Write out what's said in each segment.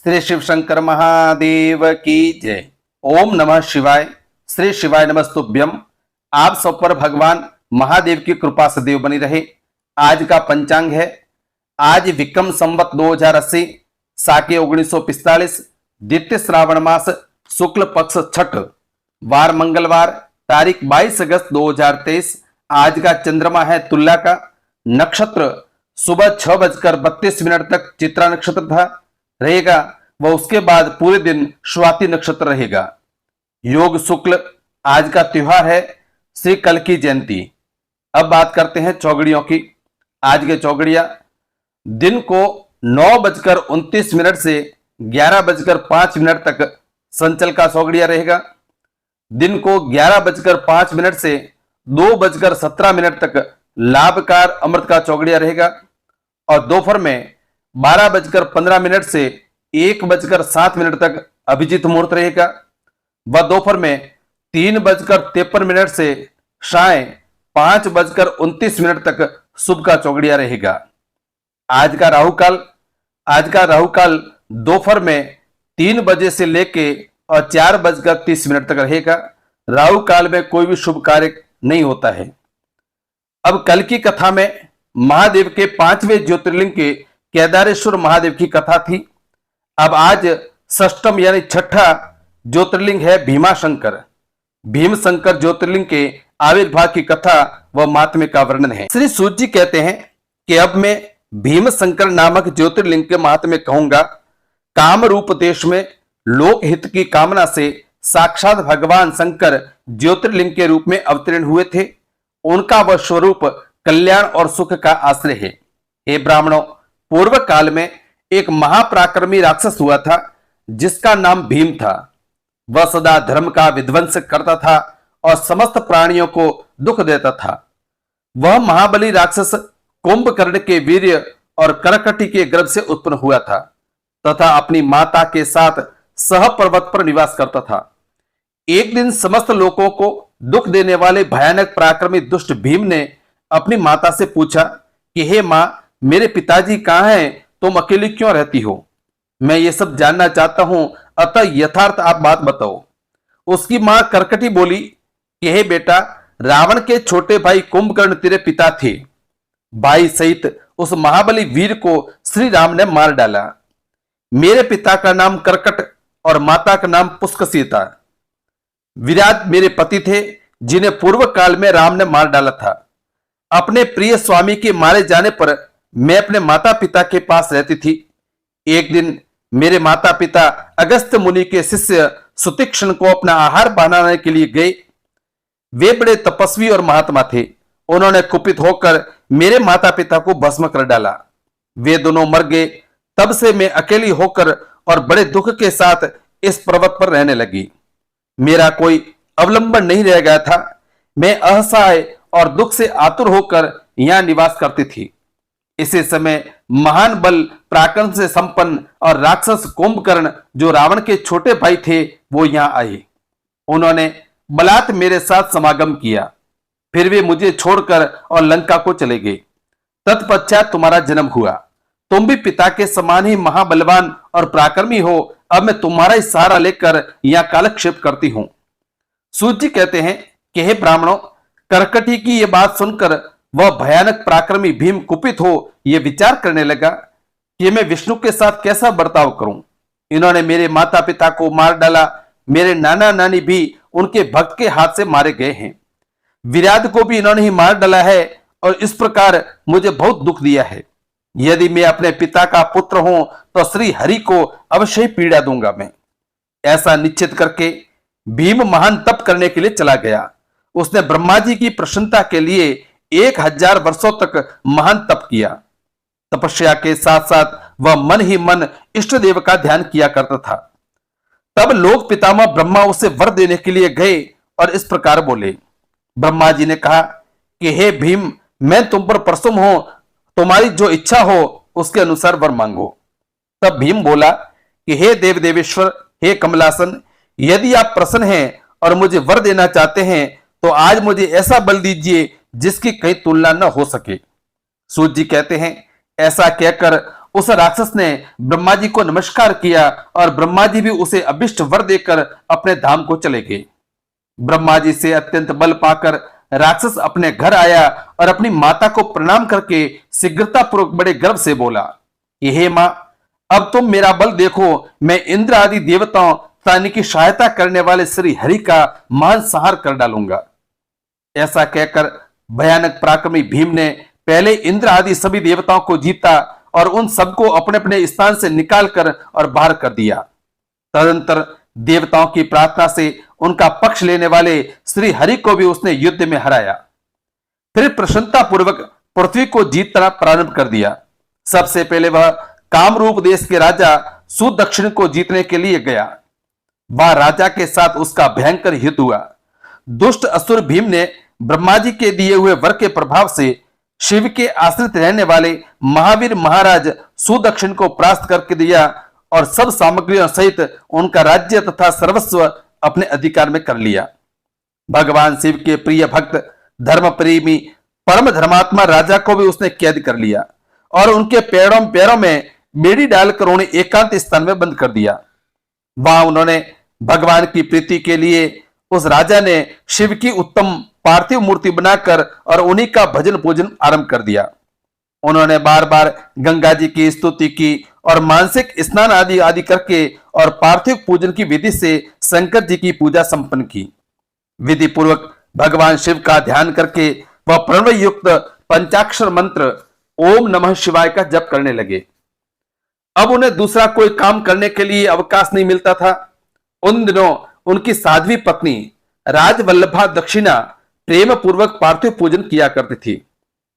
श्री शिव शंकर महादेव की जय। ओम नमः शिवाय। श्री शिवाय नमस्तुभ्यम। आप सब पर भगवान महादेव की कृपा सदैव बनी रहे। आज का पंचांग है, आज विक्रम संवत 2080 साके 1945 द्वितीय श्रावण मास शुक्ल पक्ष छठ, वार मंगलवार, तारीख 22 अगस्त 2023। आज का चंद्रमा है तुला का। नक्षत्र सुबह 6:32 तक चित्रा नक्षत्र था रहेगा व उसके बाद पूरे दिन स्वाति नक्षत्र रहेगा। योग शुक्ल। आज का त्योहार है श्री कल की जयंती। अब बात करते हैं चौगड़ियों की। आज के चौगड़िया दिन को 9:29 से 11:05 तक संचल का चौगड़िया रहेगा। दिन को 11:05 से 2:17 तक लाभकार अमृत का चौगड़िया रहेगा और दोपहर में 12:15 से 1:07 तक अभिजीत मुहूर्त रहेगा व दोपहर में 3:53 से साय 5:29 तक शुभ का चौगड़िया रहेगा। आज का राहु काल दोपहर में 3 बजे से लेके और 4:30 तक रहेगा। राहु काल में कोई भी शुभ कार्य नहीं होता है। अब कल की कथा में महादेव के 5वें ज्योतिर्लिंग के केदारेश्वर महादेव की कथा थी। अब आज षष्ठम यानी छठा ज्योतिर्लिंग है भीमाशंकर। भीमशंकर ज्योतिर्लिंग के आविर्भाव की कथा व महात्म्य का वर्णन है। श्री सूत जी कहते हैं कि अब मैं भीमशंकर नामक ज्योतिर्लिंग के महात्म्य कहूंगा। काम रूप देश में लोक हित की कामना से साक्षात भगवान शंकर ज्योतिर्लिंग के रूप में अवतीर्ण हुए थे। उनका वह स्वरूप कल्याण और सुख का आश्रय है। हे ब्राह्मणों, पूर्व काल में एक महापराक्रमी राक्षस हुआ था जिसका नाम भीम था। वह सदा धर्म का विध्वंस करता था और समस्त प्राणियों को दुख देता था। वह महाबली राक्षस कुंभकर्ण के वीर्य और करकटी के गर्भ से उत्पन्न हुआ था तथा अपनी माता के साथ सह पर्वत पर निवास करता था। एक दिन समस्त लोगों को दुख देने वाले भयानक पराक्रमी दुष्ट भीम ने अपनी माता से पूछा कि हे मां, मेरे पिताजी कहां हैं? तुम अकेली क्यों रहती हो? मैं ये सब जानना चाहता हूं, अतः यथार्थ आप बात बताओ। उसकी मां करकटी बोली कि हे बेटा, रावण के छोटे भाई कुंभकर्ण तेरे पिता थे। भाई सहित उस महाबली वीर को श्री राम ने मार डाला। मेरे पिता का नाम करकट और माता का नाम पुष्कसी था। विराट मेरे पति थे जिन्हें पूर्व काल में राम ने मार डाला था। अपने प्रिय स्वामी के मारे जाने पर मैं अपने माता पिता के पास रहती थी। एक दिन मेरे माता पिता अगस्त मुनि के शिष्य सुतीक्ष्ण को अपना आहार बनाने के लिए गए। वे बड़े तपस्वी और महात्मा थे। उन्होंने कुपित होकर मेरे माता पिता को भस्म कर डाला। वे दोनों मर गए। तब से मैं अकेली होकर और बड़े दुख के साथ इस पर्वत पर रहने लगी। मेरा कोई अवलंबन नहीं रह गया था। मैं असहाय और दुख से आतुर होकर यहां निवास करती थी। इसी समय महान बल पराक्रम से संपन्न और राक्षस कुंभकर्ण, जो रावण के छोटे भाई थे, वो यहां आए। उन्होंने बलात् मेरे साथ समागम किया। फिर वे मुझे छोड़कर और लंका को चले गए। तत्पश्चात तुम्हारा जन्म हुआ। तुम भी पिता के समान ही महाबलवान और पराक्रमी हो। अब मैं तुम्हारा ही सहारा लेकर यहां कालक्षेप करती हूं। सूत जी कहते हैं कि हे ब्राह्मणों, करकटी की यह बात सुनकर वह भयानक पराक्रमी भीम कुपित हो यह विचार करने लगा कि मैं विष्णु के साथ कैसा बर्ताव करूं। इन्होंने मेरे माता पिता को मार डाला। मेरे नाना नानी भी उनके भक्त के हाथ से मारे गए हैं। विराट को भी इन्होंने ही मार डाला है और इस प्रकार मुझे बहुत दुख दिया है। यदि मैं अपने पिता का पुत्र हूं तो श्री हरि को अवश्य ही पीड़ा दूंगा। मैं ऐसा निश्चित करके भीम महान तप करने के लिए चला गया। उसने ब्रह्मा जी की प्रसन्नता के लिए 1000 वर्षों तक महान तप किया। तपस्या के साथ साथ वह मन ही मन इष्ट देव का ध्यान किया करता था। तब लोक पितामह ब्रह्मा उसे वर देने के लिए गए और इस प्रकार बोले। ब्रह्मा जी ने कहा कि हे भीम, मैं तुम पर प्रसन्न हूं। तुम्हारी जो इच्छा हो उसके अनुसार वर मांगो। तब भीम बोला कि हे देव देवेश्वर, हे कमलासन, यदि आप प्रसन्न हैं और मुझे वर देना चाहते हैं तो आज मुझे ऐसा बल दीजिए जिसकी कहीं तुलना न हो सके। सूत जी कहते हैं ऐसा कहकर उस राक्षस ने ब्रह्मा जी को नमस्कार किया और ब्रह्मा जी भी उसे अभिष्ट वर देकर अपने धाम को चले गए। ब्रह्मा जी से अत्यंत बल पाकर राक्षस अपने घर आया और अपनी माता को प्रणाम करके शीघ्रतापूर्वक बड़े गर्व से बोला कि हे मां, अब तुम मेरा बल देखो, मैं इंद्र आदि देवताओं तथा इनकी सहायता करने वाले श्री हरि का महान संहार कर डालूंगा। ऐसा कहकर भयानक पराक्रमी भीम ने पहले इंद्र आदि सभी देवताओं को जीता और उन सबको अपने अपने स्थान से निकालकर और बाहर कर दिया। तदंतर देवताओं की प्रार्थना से उनका पक्ष लेने वाले श्री हरि को भी उसने युद्ध में हराया। फिर प्रसन्नता पूर्वक पृथ्वी को जीतना प्रारंभ कर दिया। सबसे पहले वह कामरूप देश के राजा सुदक्षिण को जीतने के लिए गया। वह राजा के साथ उसका भयंकर युद्ध हुआ। दुष्ट असुर भीम ने ब्रह्मा जी के दिए हुए वर के प्रभाव से शिव के आश्रित रहने वाले महावीर महाराज सुदक्षिण को परास्त करके दिया और सब सामग्रियों सहित उनका राज्य तथा सर्वस्व अपने अधिकार में कर लिया। भगवान शिव के प्रिय भक्त धर्म प्रेमी परम धर्मात्मा राजा को भी उसने कैद कर लिया और उनके पैरों में बेड़ी डालकर उन्हें एकांत स्थान में बंद कर दिया। वहां उन्होंने भगवान की प्रीति के लिए उस राजा ने शिव की उत्तम पार्थिव मूर्ति बनाकर और उन्हीं का भजन पूजन आरंभ कर दिया। उन्होंने बार बार गंगा जी की स्तुति की और मानसिक स्नान आदि आदि करके और पार्थिव पूजन की विधि से शंकर जी की पूजा संपन्न की। विधि पूर्वक भगवान शिव का ध्यान करके वह प्रणव युक्त पंचाक्षर मंत्र ओम नमः शिवाय का जप करने लगे। अब उन्हें दूसरा कोई काम करने के लिए अवकाश नहीं मिलता था। उन दिनों उनकी साध्वी पत्नी राजवल्लभा दक्षिणा प्रेम पूर्वक पार्थिव पूजन किया करती थी।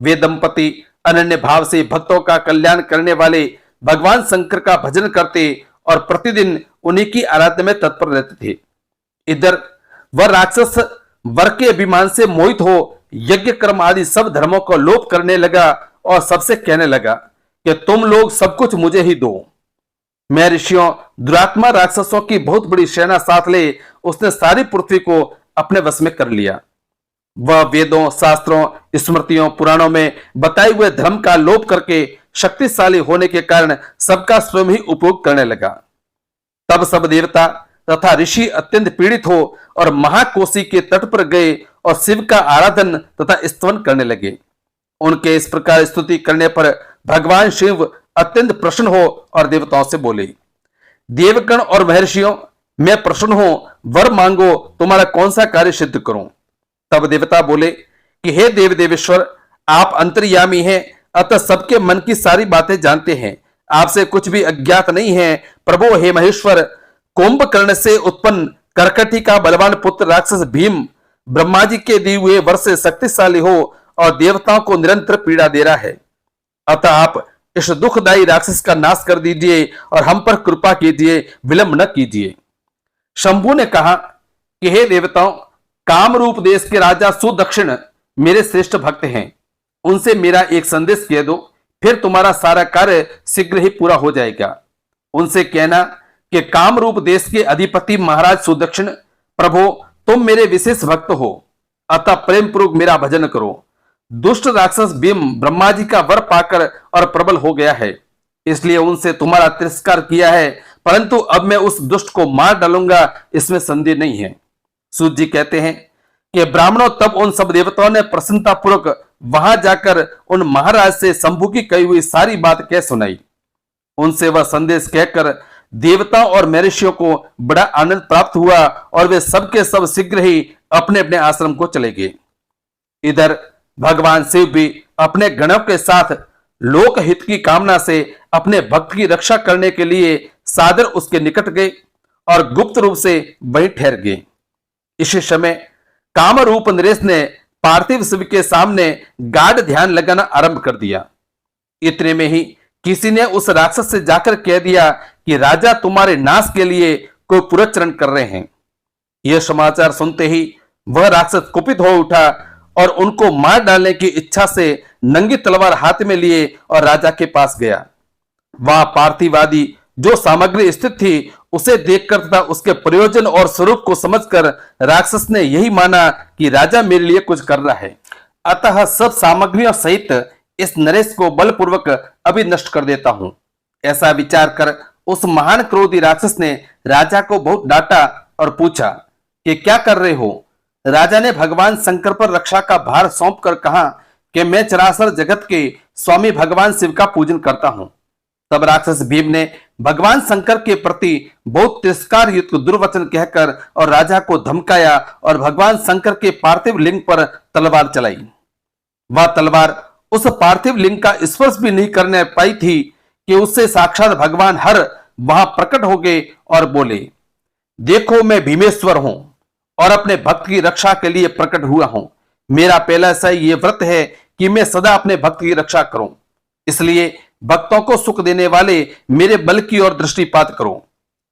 वे दंपति अनन्य भाव से भक्तों का कल्याण करने वाले भगवान शंकर का भजन करते और प्रतिदिन उन्हीं की आराधना में तत्पर रहते थे। इधर वह राक्षस वर के अभिमान से मोहित हो यज्ञ कर्म आदि सब धर्मों को लोप करने लगा और सबसे कहने लगा कि तुम लोग सब कुछ मुझे ही दो। मैं ऋषियों दुरात्मा राक्षसों की बहुत बड़ी सेना साथ ले उसने सारी पृथ्वी को अपने वश में कर लिया। वह वेदों शास्त्रों स्मृतियों पुराणों में बताए हुए धर्म का लोप करके शक्तिशाली होने के कारण सबका स्वयं ही उपयोग करने लगा। तब सब देवता तथा ऋषि अत्यंत पीड़ित हो और महाकोशी के तट पर गए और शिव का आराधन तथा स्तवन करने लगे। उनके इस प्रकार स्तुति करने पर भगवान शिव अत्यंत प्रसन्न हो और देवताओं से बोले, देवगण और महर्षियों, मैं प्रसन्न हूं, वर मांगो, तुम्हारा कौन सा कार्य सिद्ध करूं। तब देवता बोले कि हे देव देवेश्वर, आप अंतर्यामी हैं, अतः सबके मन की सारी बातें जानते हैं, आपसे कुछ भी अज्ञात नहीं है। प्रभु हे महेश्वर, कुंभकर्ण से उत्पन्न करकटी का बलवान पुत्र राक्षस भीम ब्रह्मा जी के दिए हुए वर से शक्तिशाली हो और देवताओं को निरंतर पीड़ा दे रहा है। अतः आप इस दुखदायी राक्षस का नाश कर दीजिए और हम पर कृपा कीजिए, विलंब न कीजिए। शंभु ने कहा कि हे देवताओं, कामरूप देश के राजा सुदक्षिण मेरे श्रेष्ठ भक्त हैं, उनसे मेरा एक संदेश कह दो, फिर तुम्हारा सारा कार्य शीघ्र ही पूरा हो जाएगा। उनसे कहना कि कामरूप देश के अधिपति महाराज सुदक्षिण, प्रभु तुम मेरे विशेष भक्त हो, अतः प्रेम पूर्वक मेरा भजन करो। दुष्ट राक्षस भीम ब्रह्मा जी का वर पाकर और प्रबल हो गया है, इसलिए उनसे तुम्हारा तिरस्कार किया है, परंतु अब मैं उस दुष्ट को मार डालूंगा, इसमें संदेह नहीं है। सूत जी कहते हैं कि ब्राह्मणों तब उन सब देवताओं ने प्रसन्नता पूर्वक वहां जाकर उन महाराज से शंभु की कही हुई सारी बात कह सुनाई। उनसे वह संदेश कहकर देवताओं और महर्षियों को बड़ा आनंद प्राप्त हुआ और वे सबके सब शीघ्र ही अपने अपने आश्रम को चले गए। इधर भगवान शिव भी अपने गणों के साथ लोकहित की कामना से अपने भक्त की रक्षा करने के लिए सादर उसके निकट गए और गुप्त रूप से वहीं ठहर गए। इसी समय कामरूप नरेश ने पार्थिव शिव के सामने गाढ़ ध्यान लगाना आरंभ कर दिया। इतने में ही किसी ने उस राक्षस से जाकर कह दिया कि राजा तुम्हारे नाश के लिए कोई पुरस्चरण कर रहे हैं। यह समाचार सुनते ही वह राक्षस कुपित हो उठा और उनको मार डालने की इच्छा से नंगी तलवार हाथ में लिए और राजा के पास गया। वहां पार्थिवादी जो सामग्री स्थित थी उसे देखकर तथा उसके प्रयोजन और स्वरूप को समझकर राक्षस ने यही माना कि राजा मेरे लिए कुछ कर रहा है, अतः सब सामग्रियों सहित इस नरेश को बलपूर्वक अभी नष्ट कर देता हूं। ऐसा विचार कर उस महान क्रोधी राक्षस ने राजा को बहुत डांटा और पूछा कि क्या कर रहे हो। राजा ने भगवान शंकर पर रक्षा का भार सौंपकर कहा कि मैं चराचर जगत के स्वामी भगवान शिव का पूजन करता हूं। तब राक्षस भीम ने भगवान शंकर के प्रति बहुत तिरस्कार युक्त दुर्वचन कहकर और राजा को धमकाया और भगवान शंकर के पार्थिव लिंग पर तलवार चलाई। वह तलवार उस पार्थिव लिंग का स्पर्श भी नहीं करने पाई थी कि उससे साक्षात भगवान हर वहां प्रकट हो गए और बोले, देखो मैं भीमेश्वर हूं और अपने भक्त की रक्षा के लिए प्रकट हुआ हूं। मेरा पहला से ये व्रत है कि मैं सदा अपने भक्त की रक्षा करूं, इसलिए भक्तों को सुख देने वाले मेरे बल की ओर दृष्टिपात करो।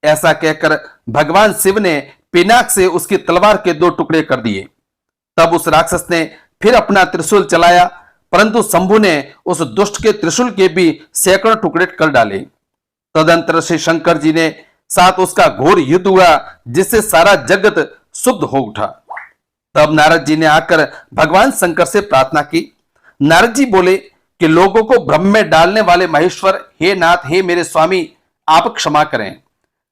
ऐसा कहकर भगवान शिव ने पिनाक से उसकी तलवार के 2 टुकड़े कर दिए। तब उस राक्षस ने फिर अपना त्रिशूल चलाया, परंतु शंभु ने उस दुष्ट के त्रिशूल के भी सैकड़ों टुकड़े कर डाले। तदंतर श्री शंकर जी ने साथ उसका घोर युद्ध हुआ, जिससे सारा जगत शुद्ध हो उठा। तब नारद जी ने आकर भगवान शंकर से प्रार्थना की। नारद जी बोले कि लोगों को भ्रम में डालने वाले महेश्वर, हे नाथ, हे मेरे स्वामी, आप क्षमा करें,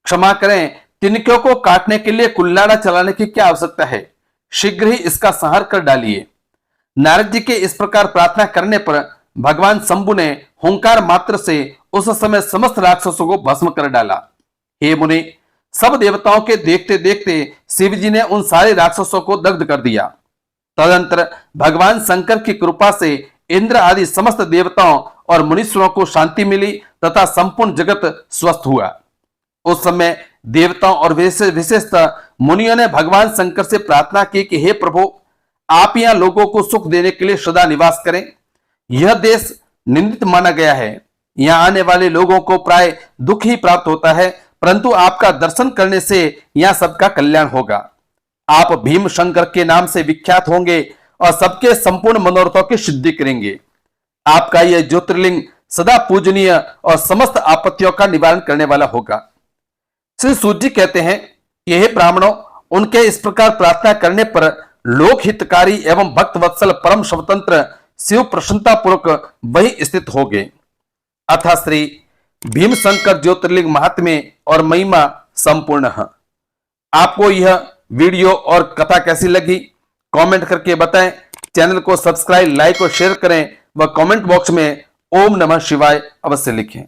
क्षमा करें। तिनकों को काटने के लिए कुल्हाड़ा चलाने की क्या आवश्यकता है, शीघ्र ही इसका संहार कर डालिए। नारद जी के इस प्रकार प्रार्थना करने पर भगवान शंभु ने हुंकार मात्र से उस समय समस्त राक्षसों को भस्म कर डाला। हे मुनि, सब देवताओं के देखते देखते शिव जी ने उन सारे राक्षसों को दग्ध कर दिया। तदंतर भगवान शंकर की कृपा से इंद्र आदि समस्त देवताओं और मुनीश्वरों को शांति मिली तथा संपूर्ण जगत स्वस्थ हुआ। उस समय देवताओं और विशेषतः मुनियों ने भगवान शंकर से प्रार्थना की कि हे प्रभु, आप यहां लोगों को सुख देने के लिए सदा निवास करें। यह देश निंदित माना गया है, यहां आने वाले लोगों को प्राय दुख ही प्राप्त होता है, परंतु आपका दर्शन करने से यहां सबका कल्याण होगा। आप भीम शंकर के नाम से विख्यात होंगे और सबके संपूर्ण मनोरथों की सिद्धि करेंगे। आपका यह ज्योतिर्लिंग सदा पूजनीय और समस्त आपत्तियों का निवारण करने वाला होगा। श्री सूत जी कहते हैं कि हे ब्राह्मणों, उनके इस प्रकार प्रार्थना करने पर लोक हितकारी एवं भक्त वत्सल परम स्वतंत्र शिव प्रसन्नता पूर्वक वही स्थित हो गए। अथा श्री भीम शंकर ज्योतिर्लिंग महात्म्य और महिमा संपूर्ण है। आपको यह वीडियो और कथा कैसी लगी कमेंट करके बताएं। चैनल को सब्सक्राइब, लाइक और शेयर करें व कमेंट बॉक्स में ओम नमः शिवाय अवश्य लिखें।